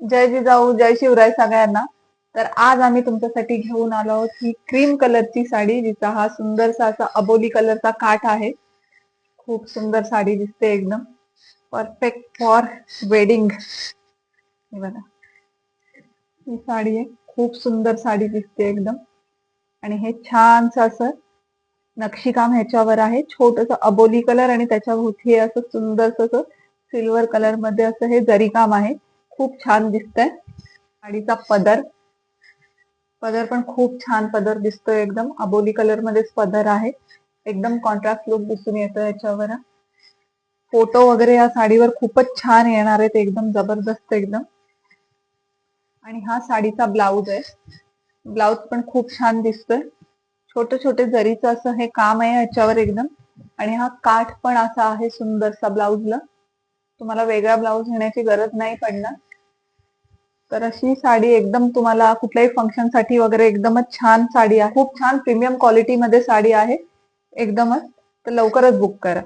जय जिजाऊ जय शिवराय सगळ्यांना. तर आज आम्ही तुमच्यासाठी घेऊन आलो आहोत ही क्रीम कलरची साडी, जिचा हा सुंदरसा असा अबोली कलरचा काठ आहे. खूप सुंदर साडी दिसते, एकदम परफेक्ट फॉर वेडिंग. हे बघा, ही साडी आहे. खूप सुंदर साडी दिसते एकदम. आणि हे छानसं असं नक्षीकाम ह्याच्यावर आहे. छोटस अबोली कलर आणि त्याच्याभोवती हे असं सुंदरस असं सिल्वर कलर मध्ये असं हे जरी काम आहे. खूप छान दिसतंय. साडीचा पदर पदर पण खूप छान पदर दिसतोय. एकदम अबोली कलर मध्येच पदर आहे. एकदम कॉन्ट्रास्ट लुक दिसून येतो याच्यावर. फोटो वगैरे या साडीवर खूपच छान येणार आहेत, एकदम जबरदस्त एकदम. आणि हा साडीचा ब्लाउज आहे. ब्लाउज पण खूप छान दिसतोय. छोटे छोटे जरीचं असं हे काम आहे याच्यावर एकदम. आणि हा काठ पण असा आहे सुंदरसा ब्लाउजला. तुम्हाला वेगळा ब्लाउज घेण्याची गरज नाही पडणार. तर अशी साडी एकदम तुम्हाला कुठल्याही फंक्शन साठी वगैरे एकदमच छान साडी आहे. खूप छान प्रीमियम क्वालिटी मध्ये साडी आहे एकदमच. तर लवकरच बुक करा.